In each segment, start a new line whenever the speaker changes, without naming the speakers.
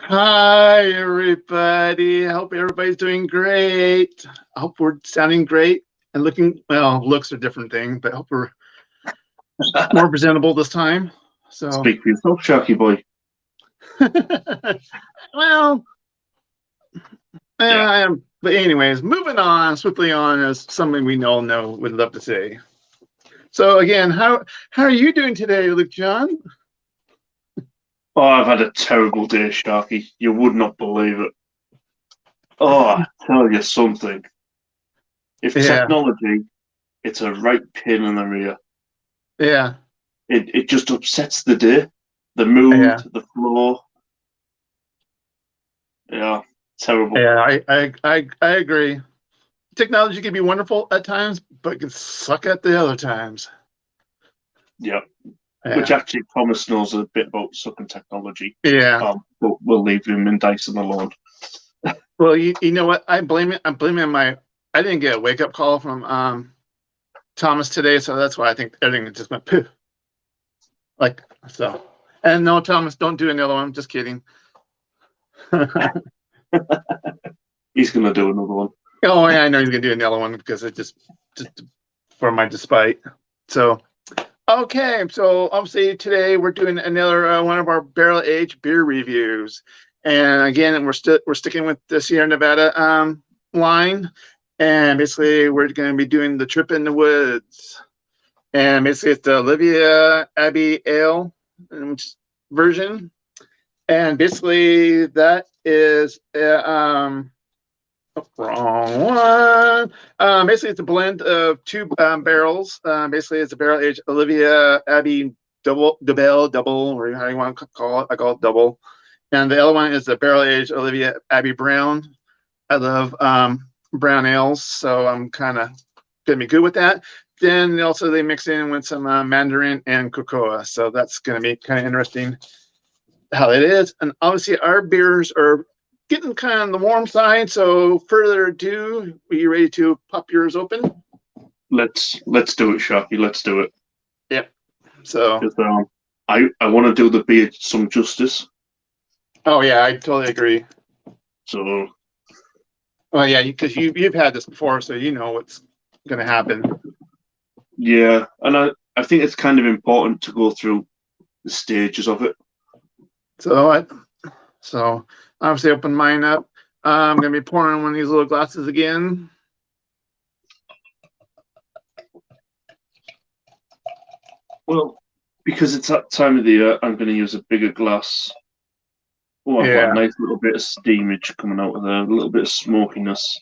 Hi, everybody. I hope everybody's doing great. I hope we're sounding great and looking well. Looks are a different thing, but I hope we're more presentable this time. So,
Speak for yourself, Sharky boy.
well,
Yeah.
I am. But anyways, moving on swiftly on as something we all know would love to say. So again, how are you doing today, Luke John?
Oh, I've had a terrible day, Sharky. You would not believe it. Oh, I tell you something. If
Yeah,
technology, it's a right pain in the rear.
yeah,
It just upsets the day, the mood,
yeah,
the flow. Yeah, terrible.
yeah. I agree. Technology can be wonderful at times, but it can suck at the other times.
Yeah. Which
Yeah.
actually Thomas knows a bit about sucking technology.
Yeah.
But we'll leave him and Dyson alone.
Well, you know what? I blame it. I'm blaming my. I didn't get a wake up call from Thomas today, so that's why I think everything just went poof. Like so. And no, Thomas, don't do another one. I'm just kidding. Oh
He's gonna do another one.
yeah, I know he's gonna do another one because it just for my despite. So okay, so obviously today we're doing another one of our barrel aged beer reviews, and again we're sticking with the Sierra Nevada line, and basically we're going to be doing the Trip in the Woods, and basically it's the Olivia Abbey Ale version, and basically that is wrong one. Basically, it's a blend of two barrels. Basically, it's a barrel aged Olivia Abbey double, or how you want to call it. I call it double. And the other one is the barrel aged Olivia Abbey Brown. I love brown ales, so I'm kind of gonna be good with that. Then also they mix in with some mandarin and cocoa, so that's gonna be kind of interesting how it is. And obviously, our beers are getting kind of on the warm side. So, further ado, are you ready to pop yours open?
Let's do it, Sharky. Let's do it.
Yep. So,
'Cause, I want to do the beer some justice.
oh yeah, I totally agree.
So
Well, yeah, because you've had this before, so you know what's going to happen.
yeah, and I think it's kind of important to go through the stages of it.
So, so obviously open mine up. I'm going to be pouring one of these little glasses again.
Well, because it's that time of the year, I'm going to use a bigger glass. Oh, I've got a
Yeah.
nice little bit of steamage coming out of there, a little bit of smokiness.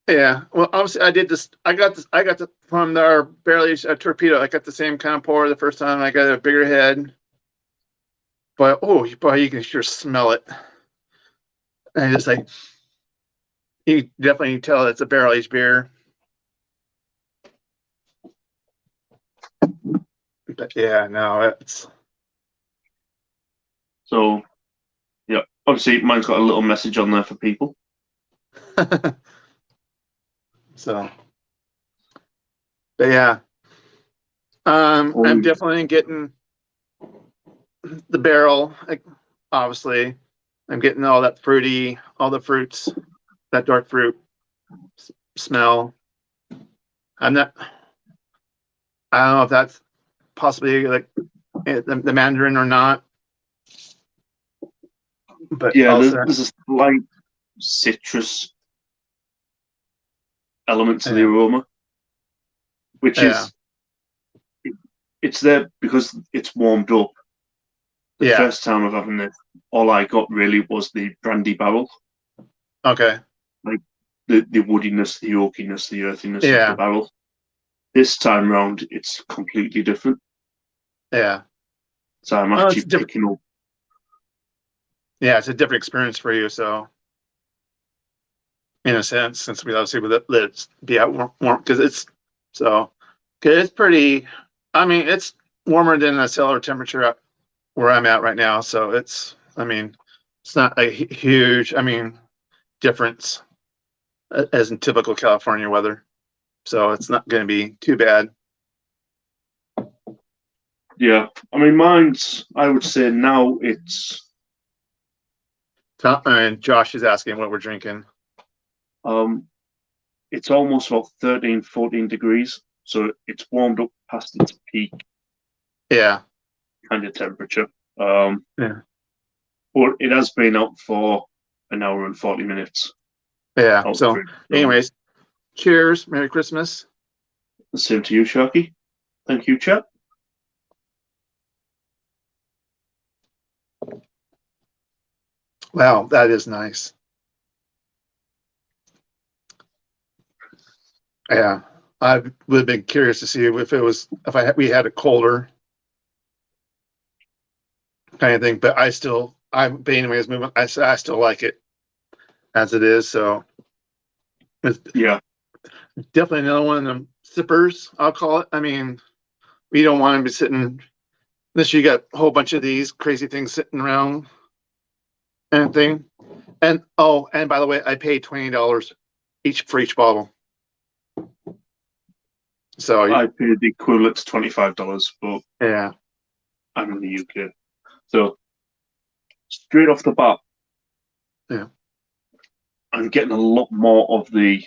Yeah, well, obviously, I did this. I got this. I got the from our barrel aged torpedo. I got the same kind of pour the first time. I got a bigger head, but oh, boy, you can sure smell it. And just like you definitely tell it's a barrel aged beer. But yeah, no, it's
So, yeah, obviously, mine's got a little message on there for people.
so. But yeah, I'm
Um,
definitely getting the barrel. Like, obviously, I'm getting all that fruity, all the fruits, that dark fruit smell. I'm not. I don't know if that's possibly like the mandarin or not, but
yeah,
also
there's a slight citrus element to the
yeah,
aroma, which
yeah,
is it's there because it's warmed up. The
yeah.
first time of having it, all I got really was the brandy barrel,
Okay,
like the woodiness, the oakiness, the earthiness of the
yeah,
barrel. This time round, it's completely different.
yeah.
So I'm
Well, it's
actually
different.
picking up.
Yeah, it's a different experience for you. So, in a sense, since we obviously with it be out warm because it's so because it's pretty. I mean, it's warmer than the cellar temperature where I'm at right now. So it's. I mean, it's not a huge. I mean, difference as in typical California weather. So it's not going to be too bad.
Yeah, I mean, mine's. I would say now
And Josh is asking what we're drinking.
Um, it's almost about 13, 14 degrees, so it's warmed up past its peak
Yeah.
kind of temperature. Um,
Yeah.
but it has been out for an hour and 40 minutes.
Yeah.
Out
So,
through.
anyways, cheers. Merry Christmas.
Same to you, Sharky. Thank you, chat.
Wow, that is nice. Yeah. I would have been curious to see if it was if we had it colder kind of thing, but but anyways, moving. I still like it as it is. So it's
Yeah,
definitely another one of them sippers, I'll call it. I mean, we don't want to be sitting unless you got a whole bunch of these crazy things sitting around and thing. And oh, and by the way, I paid $20 each for each bottle. So
I paid the equivalent to $25, but
yeah,
I'm in the UK. So straight off the bat,
yeah,
I'm getting a lot more of the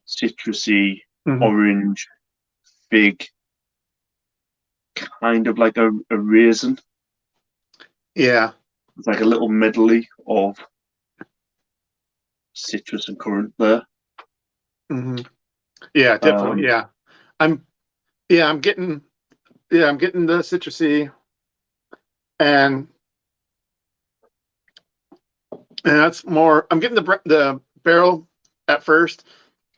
citrusy,
hmm
orange, big, kind of like a raisin.
yeah,
It's like a little medley of citrus and currant there.
hmm yeah, definitely,
Um,
yeah. I'm yeah, I'm getting the citrusy and that's more. I'm getting the barrel at first,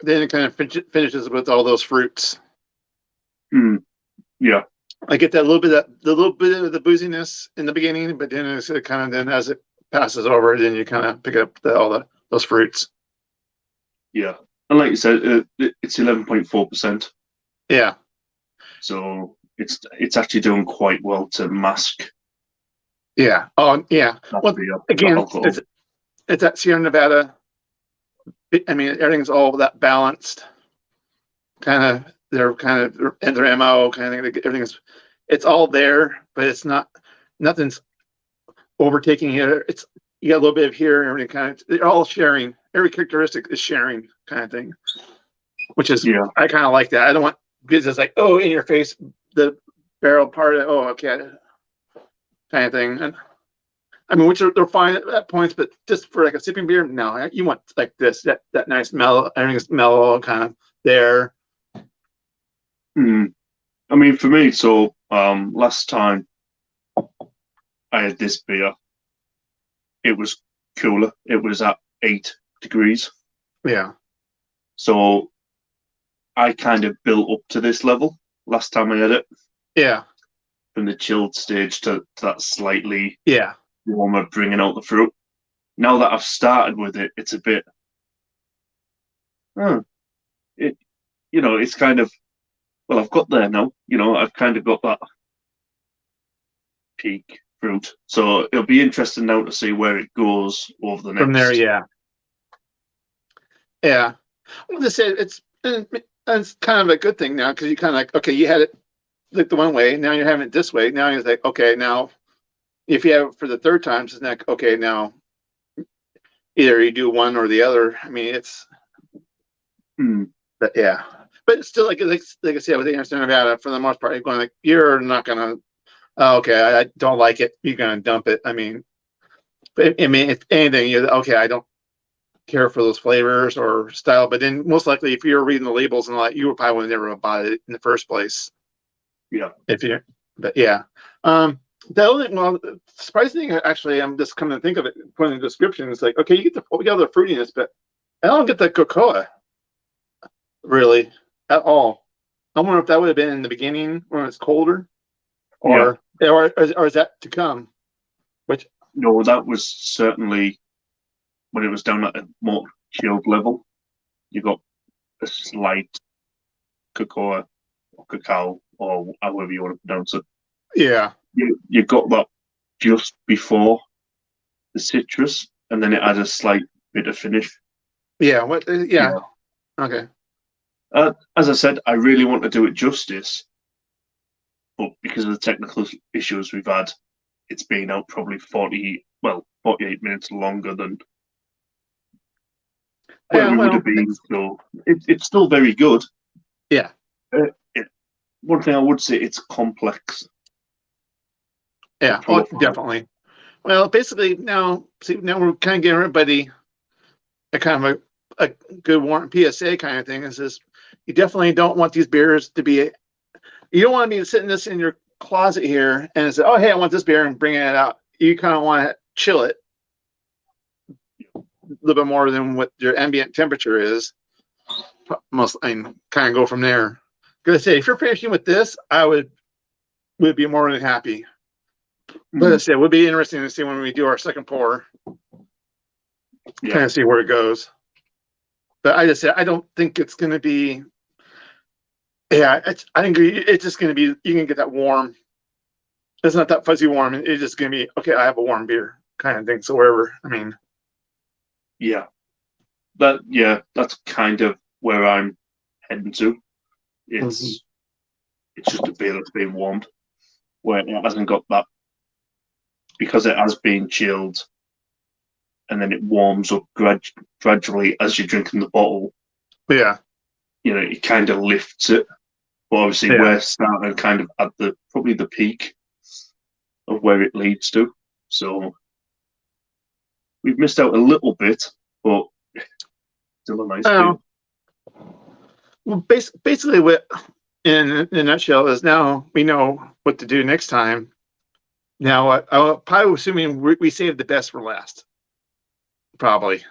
then it kind of finishes with all those fruits.
yeah,
I get that little bit of the little bit of the booziness in the beginning, but then it's kind of then as it passes over, then you kind of pick up all those fruits.
yeah. And like you said, it's 11.4%.
Yeah,
So it's actually doing quite well to mask
yeah. Oh, yeah.
that
Well,
beer, that
again,
alcohol.
it's at Sierra Nevada. I mean, everything's all that balanced. Kind of their MO kind of thing. Everything's it's all there, but it's not nothing's overtaking here. It's you got a little bit of here and everything kind of they're all sharing. Every characteristic is sharing kind of thing, which is
Yeah.
I kind of like that. I don't want business like oh in your face the barrel part of it, oh okay kind of thing. And I mean, which they're fine at points, but just for like a sipping beer, no, you want like this that nice mellow, everything's mellow kind of there.
Mm. I mean, for me, so last time I had this beer, it was cooler. It was at 8 degrees.
Yeah,
So I kind of built up to this level last time I had it,
yeah,
from the chilled stage to that slightly
yeah,
warmer, bringing out the fruit. Now that I've started with it, it's a bit, oh, it, it's kind of, well, I've got there now. I've kind of got that peak fruit. So it'll be interesting now to see where it goes over the
from there,
next.
yeah, yeah. Well, this it's kind of a good thing now because you kind of like okay, you had it like the one way, now you're having it this way. Now you're like okay, now if you have it for the third time, it's like okay, now either you do one or the other. I mean, it's
Hmm.
but yeah, but it's still like I said with the Anderson Nevada, for the most part, you're going like you're not gonna. Oh, okay, I don't like it. You're gonna dump it. I mean, but I mean, if anything, you're okay. I don't care for those flavors or style. But then most likely, if you're reading the labels and all that, you probably would never have bought it in the first place.
Yeah.
If you, but yeah. The only well, surprising thing actually, I'm just coming to think of it, putting in the description, it's like okay, you get we got the fruitiness, but I don't get the cocoa really at all. I wonder if that would have been in the beginning when it's colder,
Yeah.
or is that to come? Which
No, that was certainly when it was down at a more chilled level. You got a slight cocoa or cacao or however you want to pronounce it.
yeah,
You got that just before the citrus, and then it had a slight bit of finish.
yeah, what? Yeah,
Yeah.
okay,
As I said, I really want to do it justice, but because of the technical issues we've had, it's been out probably well, 48 minutes longer than where
Yeah,
we would
well,
have been. So it's still very good.
yeah,
It, one thing I would say, it's complex. The
yeah, oh,
profile.
definitely. Well, basically now, see, now we're kind of giving everybody a kind of a good warrant PSA kind of thing. Is this you definitely don't want these beers to be. You don't want to be sitting this in your closet here and say, "Oh, hey, I want this beer," and bringing it out. You kind of want to chill it a little bit more than what your ambient temperature is. Most, I mean, kind of go from there. Gonna say, if you're finishing with this, I would be more than happy. But I said, it would be interesting to see when we do our second pour,
Yeah.
kind of see where it goes. But I just said, I don't think it's going to be. Yeah, I think it's just going to be. You can get that warm. It's not that fuzzy warm. It's just going to be okay. I have a warm beer kind of thing. So wherever, I mean,
Yeah. That's kind of where I'm heading to. It's it's just a beer that's been warmed, where it hasn't got that, because it has been chilled, and then it warms up gradually as you're drinking the bottle.
yeah,
It kind of lifts it. But obviously,
yeah.
we're starting kind of at probably the peak of where it leads to. So we've missed out a little bit, but still a nice beer.
Well, basically, what in a nutshell is now we know what to do next time. Now, I'm probably assuming we saved the best for last. Probably.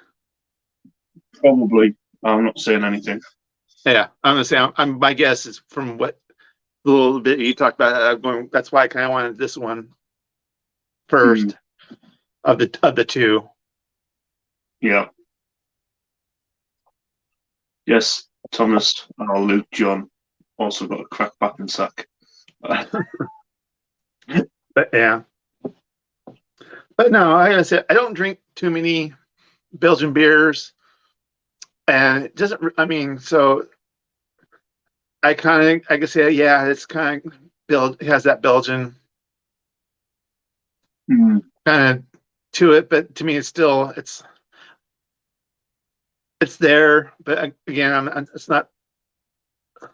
Probably. I'm not saying anything.
Yeah, I'm gonna say my guess is from what the little bit you talked about. That's why I kind of wanted this one first of the two.
Yeah. Yes, Thomas and our Luke John also got a crack back in sack.
But yeah, but no, like I said, I don't drink too many Belgian beers, and it doesn't. I mean, so I can say, yeah, it's kind of it has that Belgian kind of to it, but to me, it's there. But again, it's not. Oh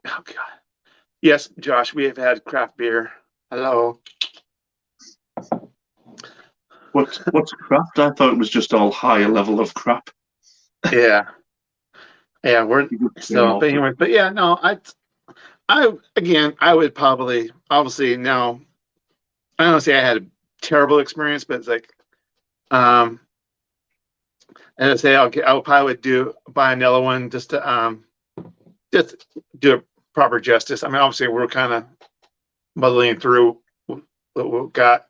God. Yes, Josh, we have had craft beer. Hello.
What's craft? I thought it was just all higher level of crap.
Yeah, yeah. We're so. But anyway, but yeah, no. I would probably obviously now. I don't say I had a terrible experience, but it's like, and I say I probably would buy another one just do it proper justice. I mean, obviously we're kind of muddling through what we got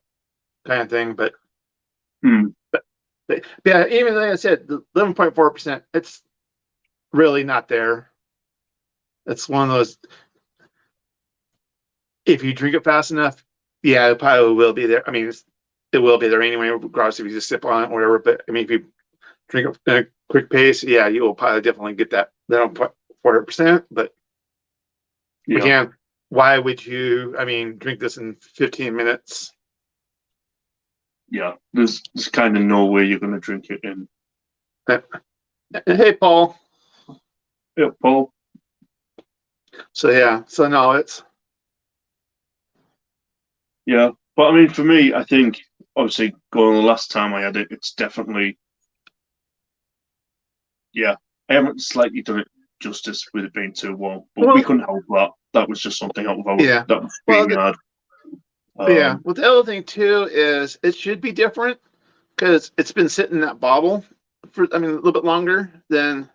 kind of thing, but, but yeah, even like I said, the 11.4%, it's really not there. It's one of those. If you drink it fast enough, yeah, it probably will be there. I mean, it will be there anyway, regardless if you just sip on it or whatever. But I mean, if you drink it at a quick pace, yeah, you will probably definitely get that 40%. But again, why would you? I mean, drink this in 15 minutes?
Yeah, there's kind of no way you're going to drink it in.
Hey, Paul.
Yeah, Paul.
So yeah, so no, it's
yeah. But I mean, for me, I think obviously going the last time I had it, it's definitely I haven't slightly done it justice with it being too warm, but we couldn't help that. That was just something out of our that was being had.
Yeah. Well, the other thing too is it should be different because it's been sitting in that bottle for a little bit longer than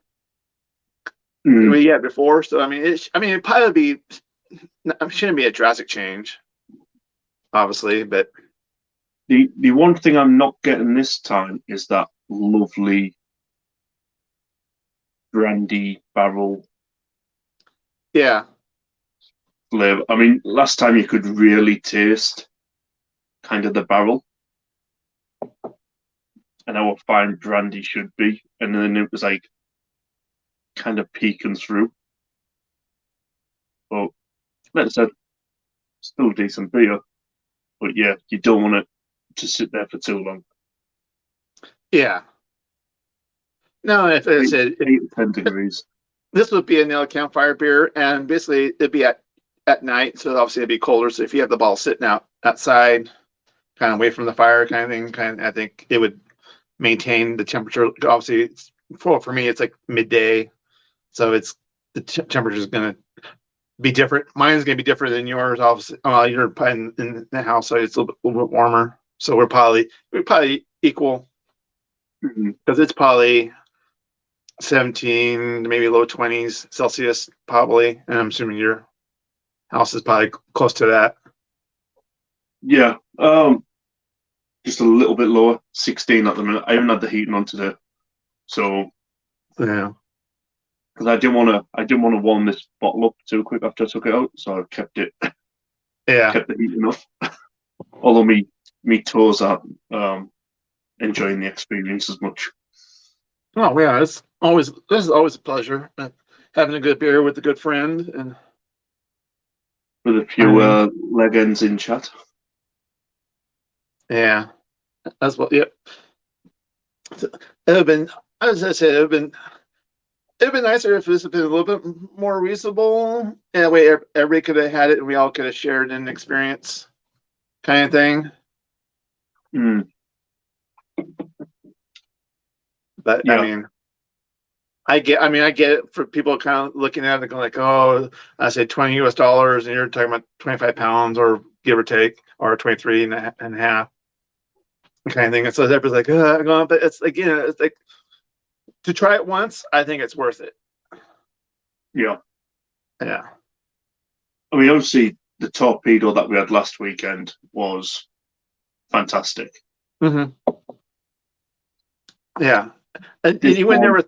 we had before. So I mean, it probably shouldn't be a drastic change, obviously, but
the one thing I'm not getting this time is that lovely brandy barrel.
Yeah.
Flavor. I mean, last time you could really taste kind of the barrel and how fine brandy should be, and then it was like kind of peeking through. But like I said, still decent beer. But yeah, you don't want to to sit there for too long.
Yeah. No, if I said
8 to 10 degrees.
this would be a nail campfire beer, and basically it'd be at night, so obviously it'd be colder. So if you have the bottle sitting outside, kind of away from the fire, kind of thing, I think it would maintain the temperature. Obviously, for me, it's like midday, so it's the temperature is going to be different. Mine's going to be different than yours. Obviously, you're probably in the house, so it's a little bit warmer. So we're probably equal because it's probably 17, maybe low 20s Celsius, probably. And I'm assuming your house is probably close to that.
Yeah, just a little bit lower, 16 at the minute. I haven't had the heating on today, so
Yeah.
because I didn't want to warm this bottle up too quick after I took it out, so I kept
Yeah.
the heating off. Although me toes aren't enjoying the experience as much.
Oh yeah, this is always a pleasure. Having a good beer with a good friend, and
With a few leg ends in chat.
yeah, that's what. Yep. It would have been, as I said, it'd been nicer if this had been a little bit more reasonable. Yeah, way everybody could have had it, and we all could have shared an experience, kind of thing.
Mm.
But
Yeah.
I mean, I get it for people kind of looking at it and going like, oh, I said $20 and you're talking about 25 pounds or give or take, or 23 and a half kind of thing. And so everybody's like, but it's like to try it once, I think it's worth it.
Yeah.
Yeah.
I mean, obviously, the torpedo that we had last weekend was fantastic.
Mm-hmm. Yeah. And you would never,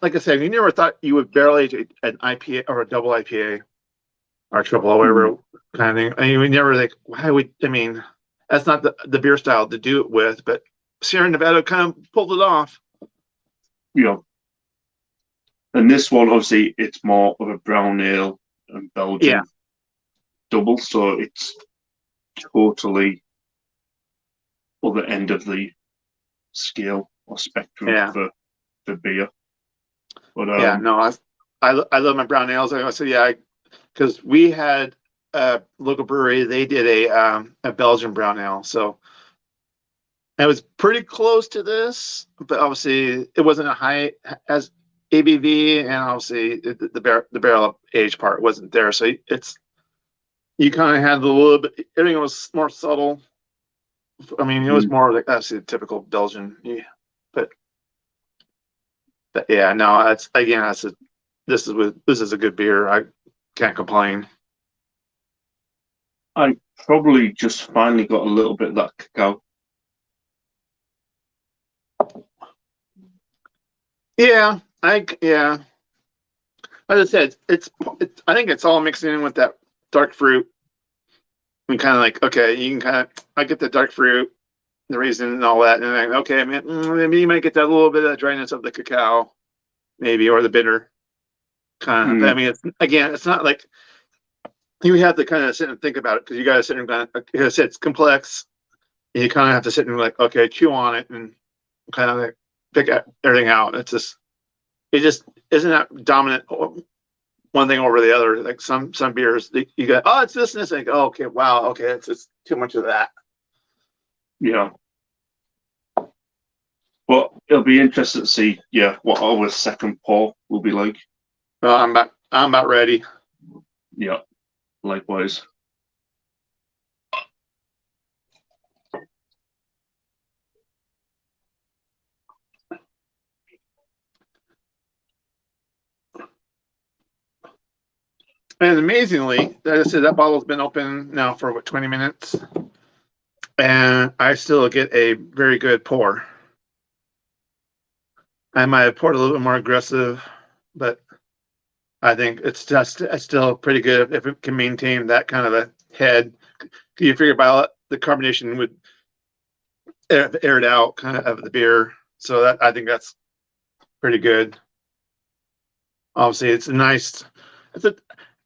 like I said, you never thought you would barrel age an IPA or a double IPA or triple or whatever kind of thing. I mean, you would never think, why would, I mean, that's not the beer style to do it with, but Sierra Nevada kind of pulled it off.
Yeah. And this one, obviously, it's more of a brown ale and Belgian double, so it's totally other end of the scale or spectrum for beer. But
no, I love my brown ales. I said, because we had a local brewery, they did a Belgian brown ale, so it was pretty close to this, but obviously it wasn't a high as ABV, and obviously the barrel age part wasn't there. So you kind of had a little bit. Everything was more subtle. I mean, it was more like obviously the typical Belgian, but yeah, no, that's again, this is a good beer. I can't complain.
I probably just finally got a little bit of that cacao.
Yeah. As I said, I think it's all mixing in with that dark fruit. And kind of like, okay, you can I get the dark fruit, the raisin and all that, and then okay, maybe you might get that little bit of dryness of the cacao, maybe, or the bitter kind of. But I mean, it's not like you have to kind of sit and think about it because you got to sit and like I said, it's complex. And you kind of have to sit and like, okay, chew on it and kind of like pick everything out. It just isn't that dominant one thing over the other. Like some beers, you go, oh, it's this and this, and oh, okay, wow, okay, it's just too much of that.
Yeah. Well, it'll be interesting to see, what our second pour will be like.
I'm about ready.
Yeah, likewise.
And amazingly, as I said, that bottle's been open now for 20 minutes, and I still get a very good pour. I might have poured a little bit more aggressive, but I think it's still pretty good if it can maintain that kind of a head. You figure about the carbonation would air it out kind of the beer, so that I think that's pretty good. Obviously, it's a nice.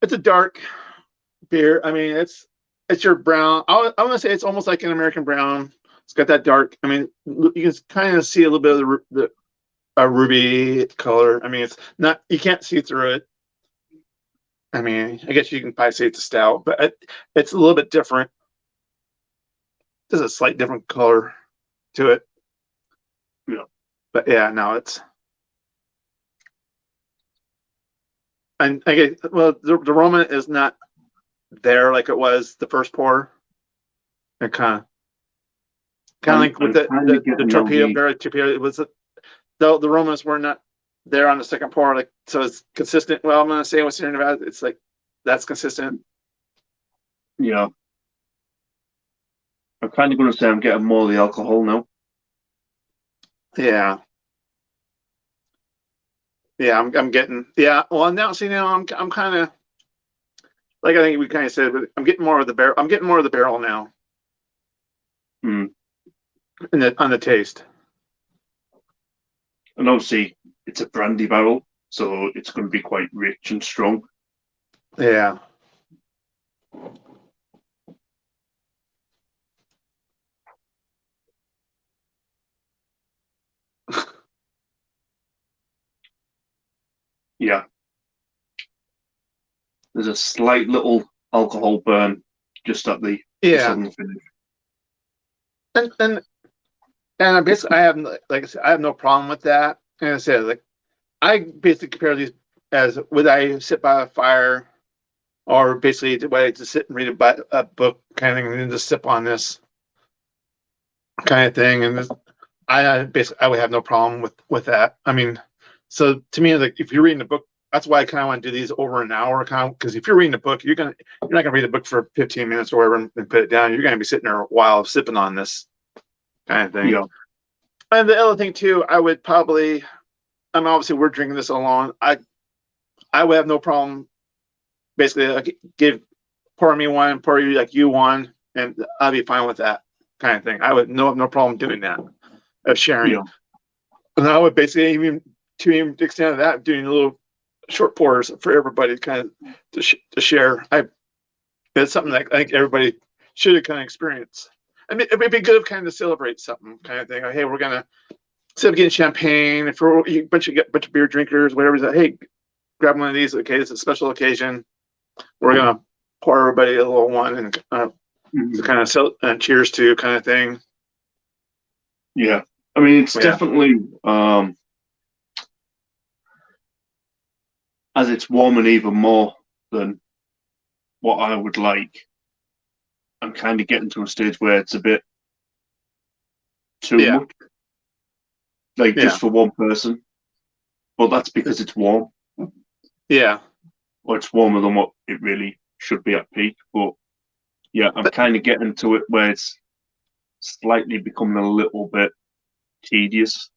It's a dark beer. I mean, it's your brown. I want to say it's almost like an American brown. It's got that dark. I mean, you can kind of see a little bit of the a ruby color. I mean, it's not, you can't see through it. I mean, I guess you can probably say it's a stout, but it's a little bit different. There's a slight different color to it.
Yeah.
But yeah, no, it's, and I guess, well, the aroma is not there like it was the first pour. It kind of like with
I'm kind of
the
getting now
torpedo barrel torpedo, it was the aromas were not there on the second pour, like, so it's consistent. Well, I'm gonna say what's Sierra Nevada, it's like that's consistent.
yeah. I'm kind of going to say I'm getting more of the alcohol now.
Yeah. Yeah, I'm getting, yeah. Well, now see, now I'm kind of like, I think we kind of said, but I'm getting more of the barrel. I'm getting more of the barrel now
Mm.
in on the taste.
And obviously, it's a brandy barrel, so it's going to be quite rich and strong.
Yeah.
Yeah. There's a slight little alcohol burn just at the
Yeah.
on the finish.
And I basically, I have, like I said, I have no problem with that. And I said, like, I basically compare these as would I sit by a fire, or basically would I just sit and read a book kind of thing, and then just sip on this kind of thing. And this, I basically, I would have no problem with that. I mean, so to me, like, if you're reading a book, that's why I kind of want to do these over an hour, kind of, because if you're reading a book, you're not gonna read a book for 15 minutes or whatever and put it down. You're gonna be sitting there a while sipping on this kind of thing.
Yeah.
And the other thing too, I would probably, I mean, obviously we're drinking this alone. I would have no problem basically, like, pour me one, pour you, like, you one, and I'd be fine with that kind of thing. I would no problem doing that, of sharing.
Yeah.
And I would basically, even to the extent of that, doing little short pours for everybody kind of to share. It's something that I think everybody should kind of experience. I mean, it'd be good to kind of celebrate something kind of thing. Like, hey, we're gonna, instead of getting champagne, if we're a bunch of beer drinkers, whatever, is that, hey, grab one of these. Okay, it's a special occasion. We're gonna pour everybody a little one and to kind of cheers to kind of thing.
Yeah. I mean, it's
Yeah.
definitely as it's warming even more than what I would like. I'm kind of getting to a stage where it's a bit too
Yeah.
much, like
Yeah.
just for one person. But that's because it's warm,
Yeah.
or it's warmer than what it really should be at peak. But yeah, I'm kind of getting to it where it's slightly becoming a little bit tedious.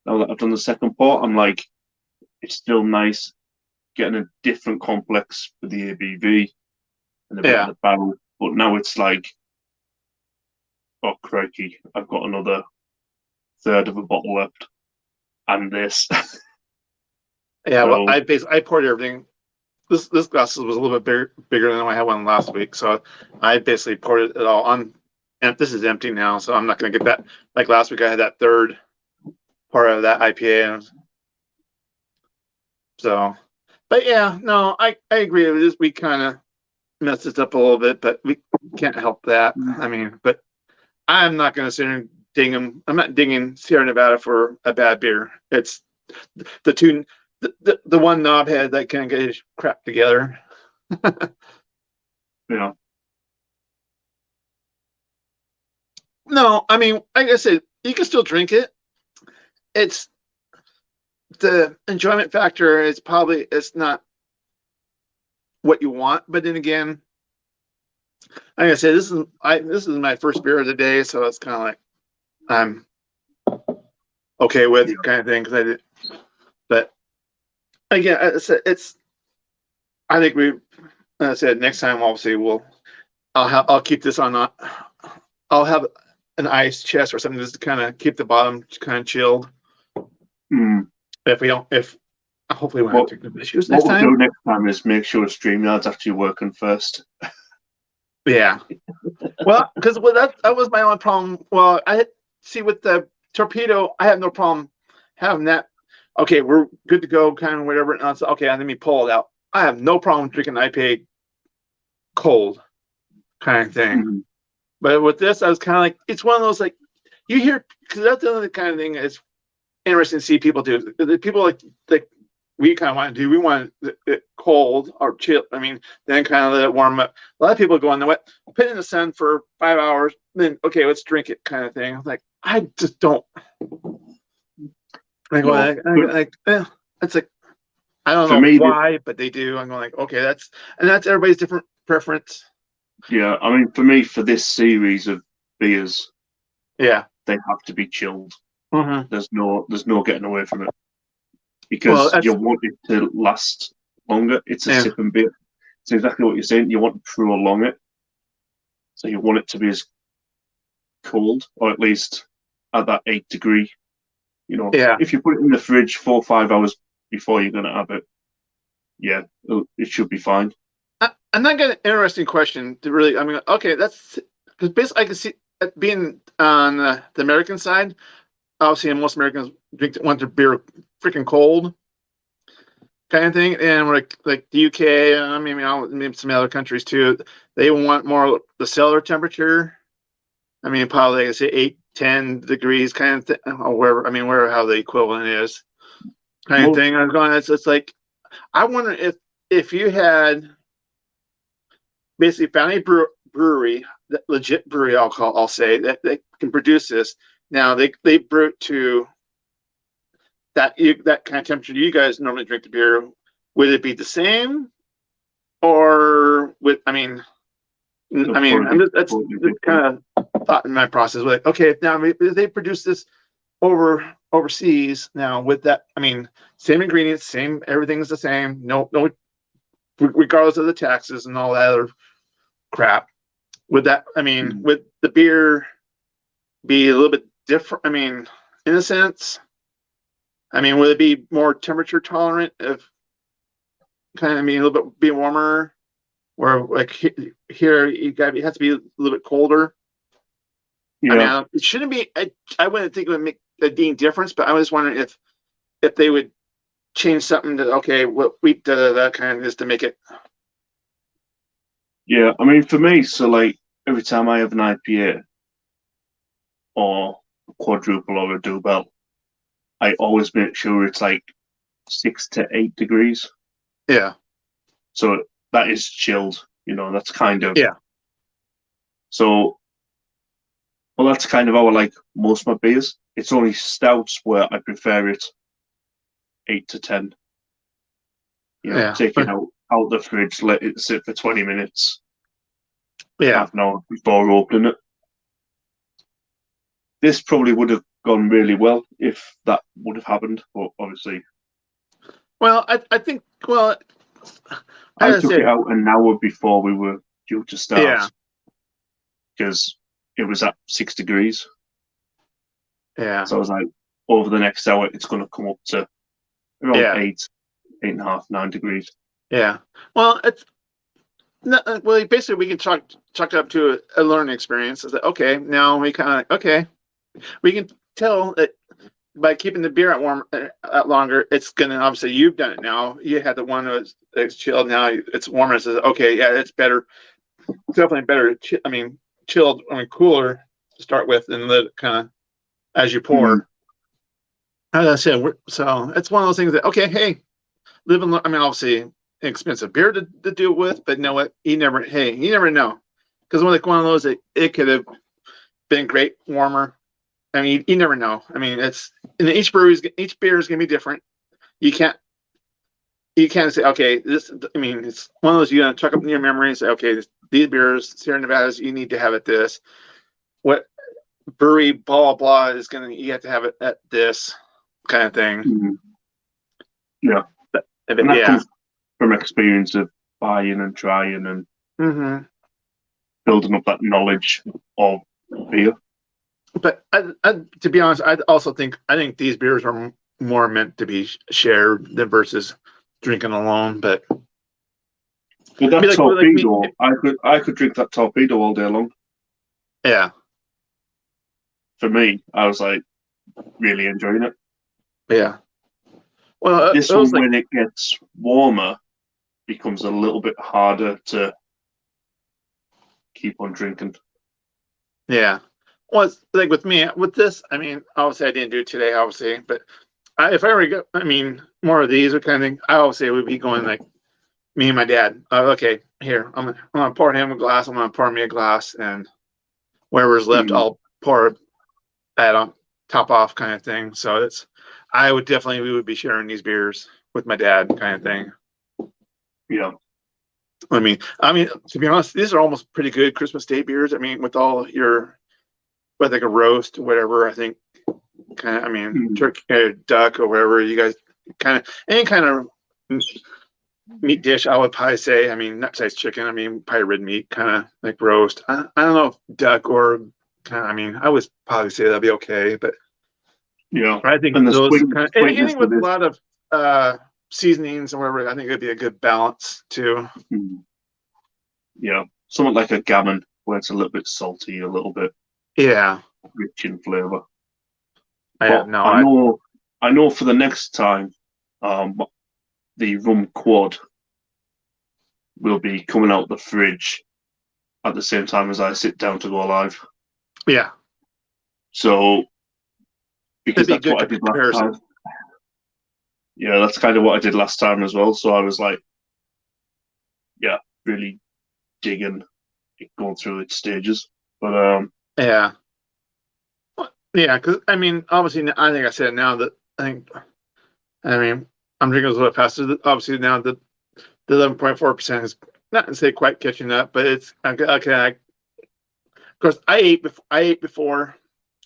Now that I've done the second part, I'm like, it's still nice getting a different complex for the ABV and a bit of the barrel. But now it's like, oh crikey, I've got another third of a bottle left, and this.
Yeah.
So,
Well, I poured everything. This glass was a little bit bigger than I had one last week, so I basically poured it all on. And this is empty now, so I'm not going to get that. Like last week, I had that third part of that IPA. So, but yeah, no, I agree with this. We kind of messed it up a little bit, but we can't help that. I mean, but I'm not going to sit here and ding them. I'm not dinging Sierra Nevada for a bad beer. It's the one knobhead that can't get his crap together.
yeah.
No, I mean, like I said, you can still drink it. It's the enjoyment factor is probably, it's not what you want, but then again, like I said, this is my first beer of the day, so it's kind of like I'm okay with kind of thing, because I did. But again, it's I think we, like I said, next time obviously I'll keep this on. I'll have an ice chest or something just to kind of keep the bottom kind of chilled. If hopefully we won't have technical issues next time.
What we'll do next time is make sure StreamYard's actually working first.
Yeah. Well, because that was my only problem. Well, I see with the torpedo, I have no problem having that. Okay, we're good to go, kind of whatever. And I was, okay, let me pull it out. I have no problem drinking IPA cold, kind of thing.
Mhm.
But with this, I was kind of like, it's one of those like you hear, because that's the other kind of thing is interesting to see people do. The people like we kind of want to do. We want it cold or chill. I mean, then kind of let it warm up. A lot of people go on the wet, put it in the sun for 5 hours, then okay, let's drink it, kind of thing. I'm like, I just don't. I go
No,
like, it's like I don't
for
know
me,
why, but they do. I'm going like, okay, that's everybody's different preference.
yeah, I mean, for me, for this series of beers,
Yeah.
they have to be chilled.
Mm-hmm.
There's no getting away from it
Well,
because you
that's
want it to last longer. It's a
yeah,
sipping beer. It's exactly what you're saying. You want to prolong it, so you want it to be as cold, or at least at that 8 degree.
yeah.
If you put it in the fridge 4 or 5 hours before you're gonna have it, yeah, it should be fine.
I'm not getting an interesting question to really. I mean, okay, that's because basically I can see being on the American side. Obviously, most Americans want their beer freaking cold, kind of thing, and like the UK, maybe some other countries too. They want more the cellar temperature. I mean, probably like I say 8, 10 degrees, kind of thing, or wherever. I mean, wherever how the equivalent is, kind of
Well,
thing. I was going. It's like I wonder if you had basically found a brewery, legit brewery, I'll say that they can produce this. Now they brew it to that kind of temperature you guys normally drink the beer. Would it be the same, or would
it'll
I'm
probably be
just, that's
totally
the
different.
kind of thought in my process. Like, okay, now if they produce this overseas, now with that, same ingredients, same everything's the same. No, regardless of the taxes and all that other crap. Would that,
Mm.
would the beer be a little bit different? In a sense, would it be more temperature tolerant if kind of, a little bit be warmer? Where like here, it has to be a little bit colder.
Yeah,
It shouldn't be. I wouldn't think it would make a dean difference, but I was wondering if they would change something to okay, what we that kind of is to make it.
yeah. I mean, for me, so like every time I have an IPA or a quadruple or a double, I always make sure it's like 6 to 8 degrees.
Yeah,
So that is chilled. That's kind of
yeah,
so. Well, that's kind of how I like most of my beers. It's only stouts where I prefer it 8 to 10.
yeah,
Take it out the fridge, let it sit for 20 minutes,
yeah.
half an hour before opening it. This probably would have gone really well if that would have happened, but obviously
Well, I think I
I
gotta
took it
say,
out an hour before we were due to start
yeah,
because it was at 6 degrees.
yeah,
So I was like, over the next hour, it's going to come up to around
yeah,
8.5, 9 degrees.
yeah. Well, it's not, well, basically we can chalk it up to a learning experience. Is that okay? Now we kind of okay. We can tell that by keeping the beer at warm longer, it's gonna obviously you've done it now. You had the one that's chilled. Now it's warmer. It says okay, yeah, it's better. It's definitely better. Chilled. Cooler to start with, and let it kind of as you
Mm,
pour. As I said, so it's one of those things that okay, hey, live and learn. Obviously expensive beer to deal with, but you know what? You never know, because one of those it could have been great warmer. You never know. It's and each beer is gonna be different. You can't say okay, this. It's one of those you gotta chuck up in your memory and say okay, these beers Sierra Nevadas, you need to have it this. What brewery blah blah is gonna you have to have it at this kind of thing.
mm, yeah. And that
Yeah.
comes from experience of buying and trying and
Hmm.
building up that knowledge of beer.
But to be honest, I think these beers are more meant to be shared than versus drinking alone. But
With
I
that
mean, like me,
torpedo, I could drink that torpedo all day long.
yeah,
For me, I was like really enjoying it.
yeah. Well,
This
it was
one,
like,
when it gets warmer, becomes a little bit harder to keep on drinking.
yeah. Well, it's like with me, with this, I mean, obviously I didn't do it today, obviously, but if I were to go, I mean, more of these or kind of thing, I obviously would be going like me and my dad. Okay, here, I'm gonna pour him a glass. I'm gonna pour me a glass, and whatever's left,
Mm,
I'll pour that on top off, kind of thing. So I would definitely we would be sharing these beers with my dad, kind of thing.
yeah,
I mean, to be honest, these are almost pretty good Christmas Day beers. I mean, with all your, whether like a roast, whatever. I think kind of, I mean,
mm,
turkey, duck, or whatever you guys kind of any kind of meat dish. I would probably say. I mean, not size chicken. I mean, probably red meat, kind of like roast. I don't know if duck or kind of. I mean, I would probably say that'd be okay, but
yeah.
I think
And the
those kind of
sweetness
anything
with
with a
this.
lot of seasonings or whatever. I think it'd be a good balance too.
Mm, yeah, something like a gammon where it's a little bit salty, a little bit
Yeah.
rich in flavour.
Yeah.
But
No.
I know for the next time, the rum quad will be coming out the fridge at the same time as I sit down to go live.
Yeah.
So,
It'd
because
be a
that's
good
what I did last
comparison.
time. Yeah, that's kind of what I did last time as well. So I was like, yeah, really digging it going through its stages. But
Yeah. Well, yeah. Because I mean, obviously, I think I said now that I think. I mean, I'm drinking a little bit faster. Obviously, now the 11.4% is not to say quite catching up, but it's okay. Of course, I ate before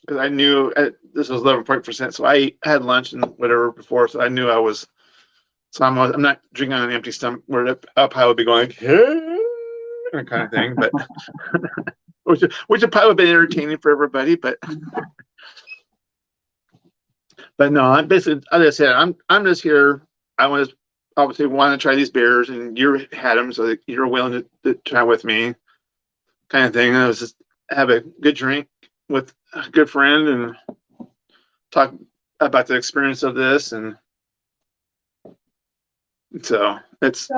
because I knew this was 11%. So had lunch and whatever before, so I knew I was. So I'm not drinking on an empty stomach where up I would be going, hey, kind of thing. But which would probably have been entertaining for everybody. But no, I'm basically, as I said, I'm just here. I want to obviously want to try these beers, and you had them, so that you're willing to try with me, kind of thing. I was just have a good drink with a good friend and talk about the experience of this, and so it's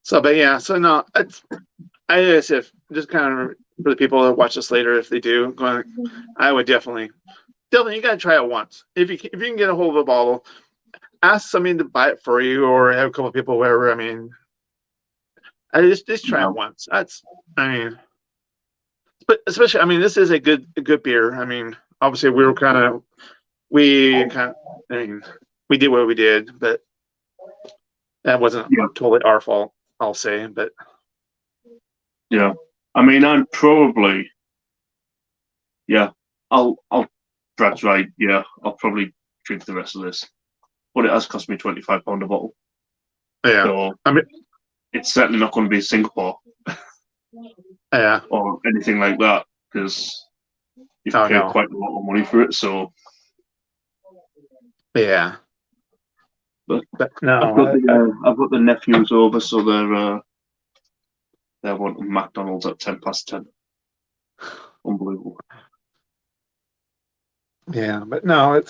so. But yeah, so no, I guess if just kind of for the people that watch this later, if they do, I would definitely you got to try it once. If you can get a hold of a bottle, ask somebody to buy it for you, or have a couple of people, whatever. I mean, I just try it
no,
once. I mean, but especially, I mean, this is a good beer. I mean, obviously, I mean, we did what we did, but that wasn't
yeah,
totally our fault. I'll say, but
yeah. I mean, I'm probably, yeah, I'll, Brad's right. Yeah, I'll probably drink the rest of this. But it has cost me £25 a bottle.
yeah,
So
I mean,
it's certainly not going to be Singapore
yeah,
or anything like that because you've
oh
paid
no,
quite a lot of money for it. So,
yeah,
but
but
I've
no,
got the nephews over, so they're wanting McDonald's at 10 past 10. Unbelievable.
yeah, but no,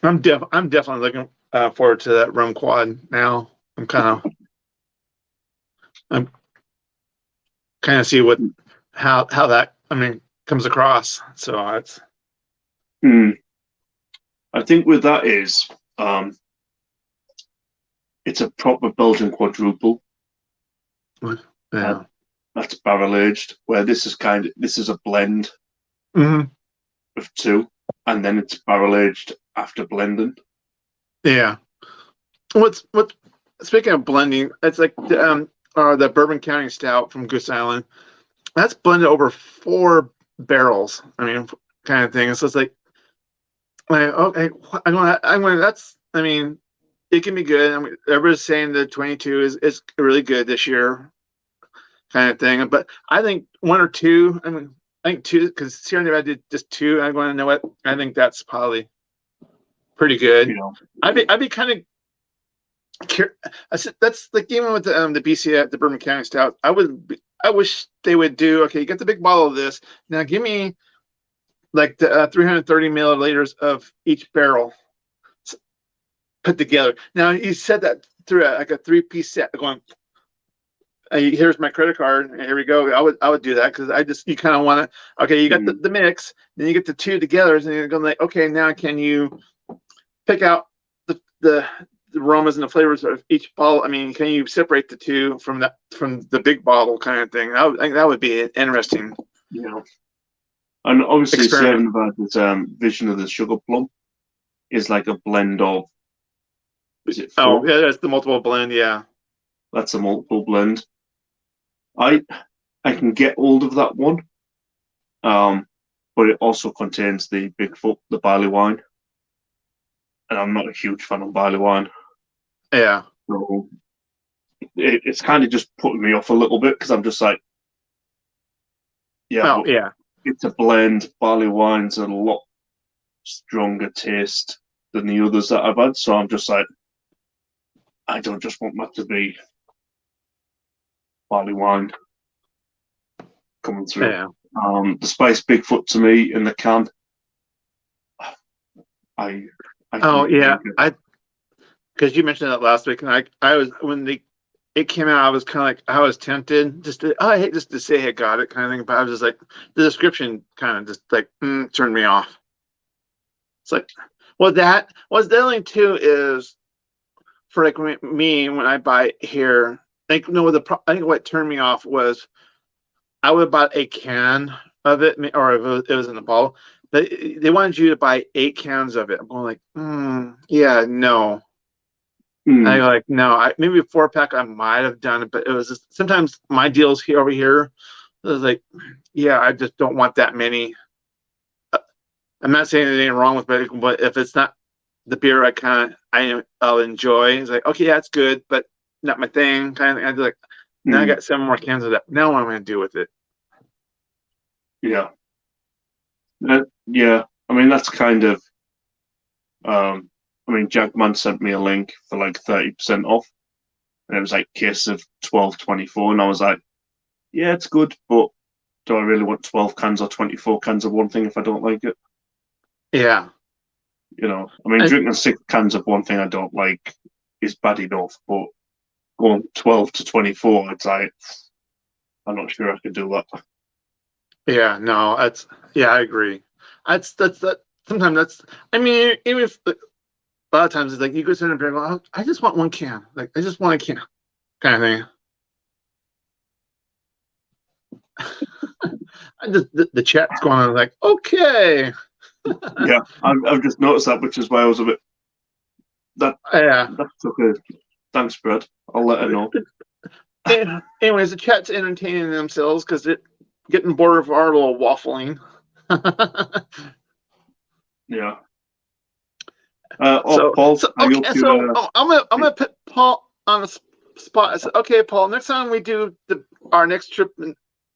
I'm definitely looking forward to that rum quad now. I'm kind of see what how that I mean comes across. So
Hmm. I think with that is it's a proper Belgian quadruple. Uh,
yeah.
that's barrel aged, where this is a blend
Hmm.
of two, and then it's barrel aged after blending.
Yeah. What's speaking of blending, it's like the Bourbon County Stout from Goose Island. That's blended over 4 barrels. I mean, kind of thing. So it's like okay, I'm going. That's I mean, it can be good. I mean, everybody's saying the 22 is really good this year, kind of thing. But I think one or two. I mean, I think two because Sierra Nevada did just two. I'm going to know what I think that's probably pretty
You
good.
know,
I'd be kind of I said that's like even with the BC at the Bourbon County Stout. I wish they would do okay. You get the big bottle of this now. Give me like the 330 milliliters of each barrel put together. Now you said that through like a three-piece set. Going, here's my credit card. And here we go. I would do that because I just you kind of want to. Okay, you got the mix, then you get the two together, and you're going like, okay, now can you pick out the aromas and the flavors of each bottle? I mean, can you separate the two from the big bottle kind of thing? I think that would be an interesting.
Yeah. And obviously,
experiment.
Saving about this Vision of the Sugar Plum is like a blend of, is it
Oh,
four?
yeah, that's the multiple blend. Yeah.
That's a multiple blend. I can get hold of that one, but it also contains the Bigfoot, the barley wine, and I'm not a huge fan of barley wine,
Yeah.
so it's kind of just putting me off a little bit because I'm just like, yeah,
Oh,
but
yeah.
it's a blend. Barley wine's a lot stronger taste than the others that I've had, so I'm just like, I don't just want that to be barley wine coming through.
Yeah.
The Spice Bigfoot to me in the can, I I
Oh,
couldn't
yeah.
drink it.
Because you mentioned that last week, and I was when it came out, I was kind of like I was tempted just to I hate just to say I got it kind of thing, but I was just like the description kind of just like turned me off. It's like, well, that was the only two is for like me when I buy here. I think no, I think what turned me off was I would have bought a can of it, or if it was in the bottle. They wanted you to buy 8 cans of it. I'm going like, yeah, no. I
Mm,
like no. Maybe a 4 pack I might have done it, but it was just, sometimes my deals here over here. It was like, yeah, I just don't want that many. I'm not saying anything wrong with it, but if it's not the beer I'll enjoy, it's like okay, yeah, it's good, but not my thing. Kind of thing. I'd be like, now I
mm,
got 7 more cans of that. Now what am I going to do with it?
yeah, yeah. I mean, that's kind of. I mean, Jackman sent me a link for like 30% off, and it was like case of 12.24, and I was like, yeah, it's good, but do I really want 12 cans or 24 cans of one thing if I don't like it?
Yeah,
I mean,
I,
drinking 6 cans of one thing I don't like is bad enough, but going 12 to 24, it's like, I'm not sure I could do that.
yeah, no, yeah, I agree. That's that. Sometimes that's. I mean, even if a lot of times it's like you go sit in there and go, oh, I just want 1 can. Like I just want a can, kind of thing. I just the chat's going on like, okay,
Yeah, I've just noticed that, which is why I was a bit, that,
yeah.
that's okay. Thanks, Brad. I'll let her know.
Anyways, the chat's entertaining themselves because it getting bored of our little waffling.
Yeah.
so
Paul,
so
I hope
okay, so
you.
I'm gonna put Paul on the spot. I said, okay, Paul, next time we do our next trip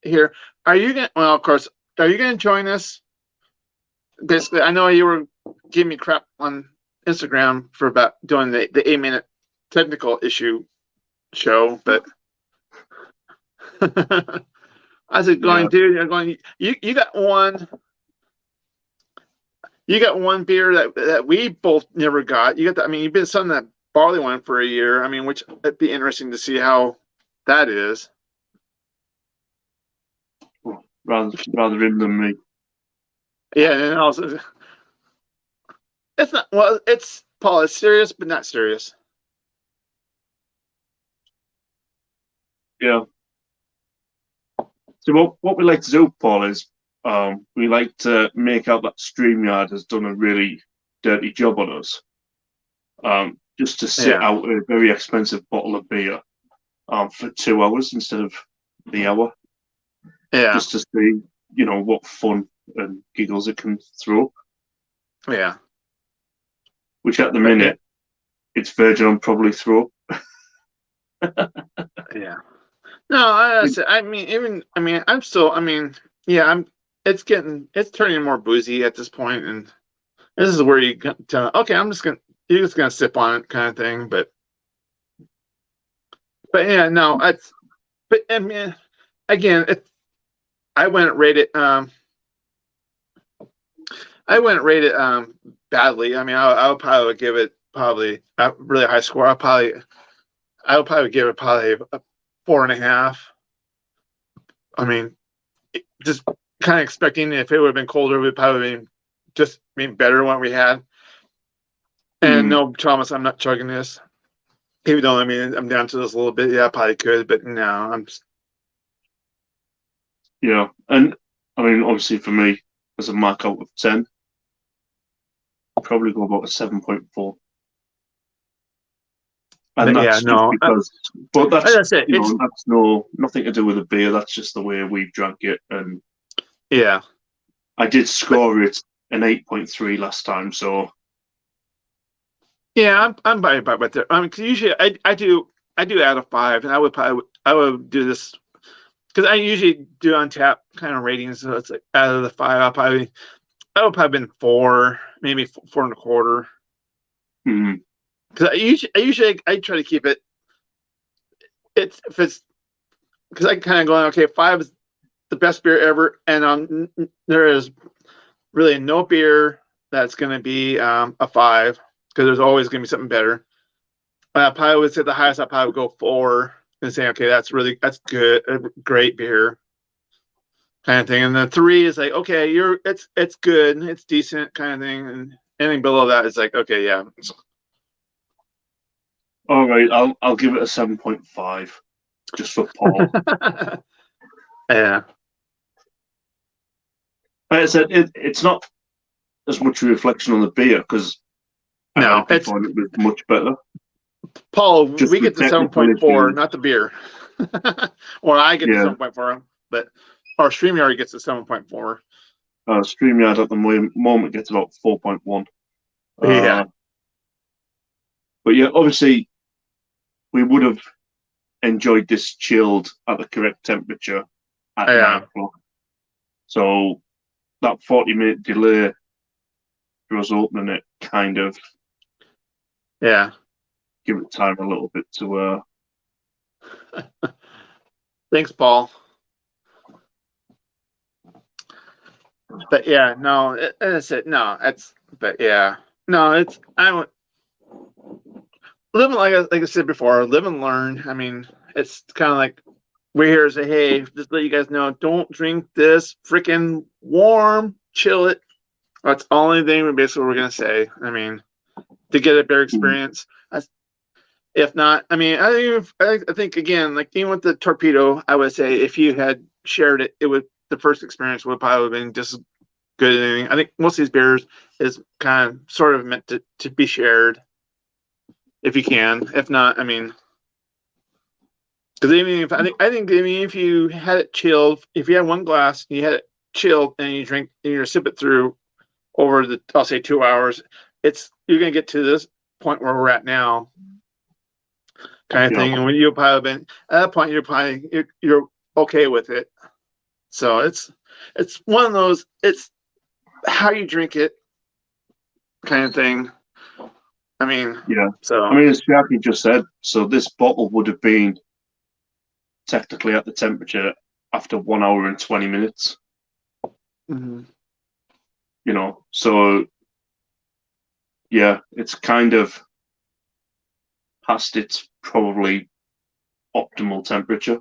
here, are you gonna? Well, of course, are you gonna join us? Basically, I know you were giving me crap on Instagram for about doing the 8 minute technical issue show, but I was
Yeah.
going, dude, I'm going. You got one. You got one beer that we both never got. You got that. I mean, you've been selling that barley wine for a year. I mean, which it'd be interesting to see how that is.
Rather him than me.
Yeah, and also it's not well. It's Paul. It's serious, but not serious.
Yeah. So what we like to do, Paul, is we like to make out that StreamYard has done a really dirty job on us. Just to sit
Yeah,
out a very expensive bottle of beer for 2 hours instead of the hour,
yeah,
just to see, what fun and giggles it can throw.
yeah,
Which at the
but yeah,
minute, it's Virgin on probably throw.
yeah. No, I mean, even I mean, I'm still. I mean, yeah, I'm. It's turning more boozy at this point, and this is where you tell, okay, you're just gonna sip on it, kind of thing. But But yeah, no, it's but I mean, again, I wouldn't rate it. I wouldn't rate it badly. I mean, I would probably give it probably a really high score. I would probably give it probably a 4.5. I mean, just kind of expecting if it would have been colder, it would probably been just being better than what we had. And
Mm,
no, Thomas, I'm not chugging this. Even though I mean I'm down to this a little bit, yeah, I probably could, but no, I'm just,
yeah, and I mean, obviously for me, as a mark out of 10, I'd probably go about a 7.4. And
but yeah,
that's just
no.
because, but
As
that's,
I said, it's
that's nothing to do with the beer. That's just the way we've drank it. And
yeah,
I did
but
score it an 8.3 last time. So,
yeah, I'm by right there. I mean, 'cause usually I do out of 5, and I would do this because I usually do on tap kind of ratings. So it's like out of the 5, I would probably been 4, maybe 4.25.
mm,
Because I usually I try to keep it. It's if it's because I kind of going okay. 5 is the best beer ever, and there is really no beer that's going to be a 5 because there's always going to be something better. I probably would say the highest I probably would go 4 and say okay, that's good, a great beer kind of thing. And then 3 is like okay, it's good, it's decent kind of thing, and anything below that is like okay, yeah,
all right, I'll give it a 7.5 just for Paul.
yeah,
Like I said, it's not as much a reflection on the beer because I
no,
honestly
it's
thought it was much better.
Paul,
Just
we
the
get the
technical
7.4,
issues.
not the beer. Or I get the
Yeah,
7.4, but our StreamYard gets the 7.4.
StreamYard at the moment gets about 4.1.
Yeah.
Uh, but yeah, obviously we would have enjoyed this chilled at the correct temperature at
Yeah.
9 o'clock. So that 40-minute delay for us opening it kind of
Yeah.
give it time a little bit to
Thanks, Paul. But yeah, no, that's it. No, it's, but yeah, no, it's, I'm living like I said before, live and learn. I mean, it's kind of like we're here to say, hey, just let you guys know, don't drink this freaking warm, chill it. That's the only thing we basically we're gonna say. I mean, to get a better experience. If not, I mean, I think again, like even with the torpedo, I would say if you had shared it, it would the first experience would probably have been just as good as anything. I think most of these beers is kind of sort of meant to be shared if you can. If not, I mean, because even if I think I mean if you had it chilled, if you had one glass, you had it chilled, and you drink and you sip it through over the I'll say 2 hours, it's you're gonna get to this point where we're at now kind of
yeah.
thing. And when you've probably been at that point, you're okay with it. So it's one of those. It's how you drink it kind of thing. I mean,
Yeah. I
so
mean, as Jackie just said, so this bottle would have been technically at the temperature after 1 hour and 20 minutes,
mhm.
So yeah, it's kind of past its probably optimal temperature.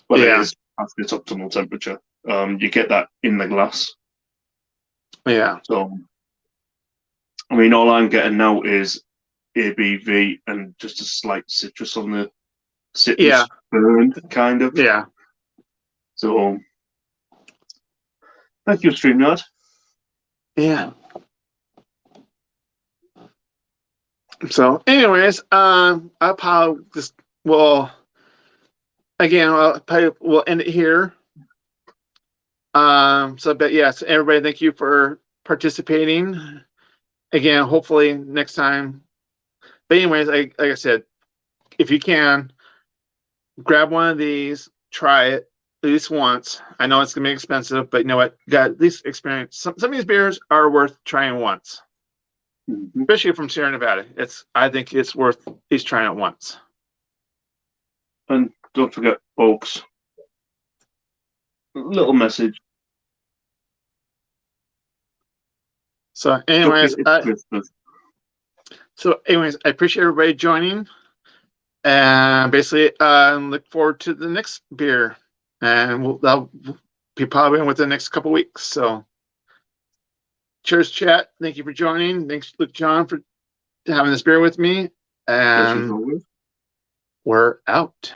Well, it
Yeah,
is past its optimal temperature. You get that in the glass.
yeah,
So, I mean, all I'm getting now is ABV and just a slight citrus on the
yeah,
citrus burn, kind of.
yeah,
So, thank you, StreamYard.
yeah. So, anyways, I probably just well again, I'll probably we'll end it here. So, but yes, everybody, thank you for participating. Again, hopefully next time. But anyways, like I said, if you can, grab one of these, try it at least once. I know it's gonna be expensive, but you know what? You got at least experience. Some of these beers are worth trying once,
Mm-hmm.
especially from Sierra Nevada. I think it's worth at least trying it once.
And don't forget, folks, little message.
So, anyways,
It's Christmas.
I appreciate everybody joining, and basically, look forward to the next beer, and that'll be probably within the next couple weeks. So, cheers, chat. Thank you for joining. Thanks, Luke, John, for having this beer with me, and we're out.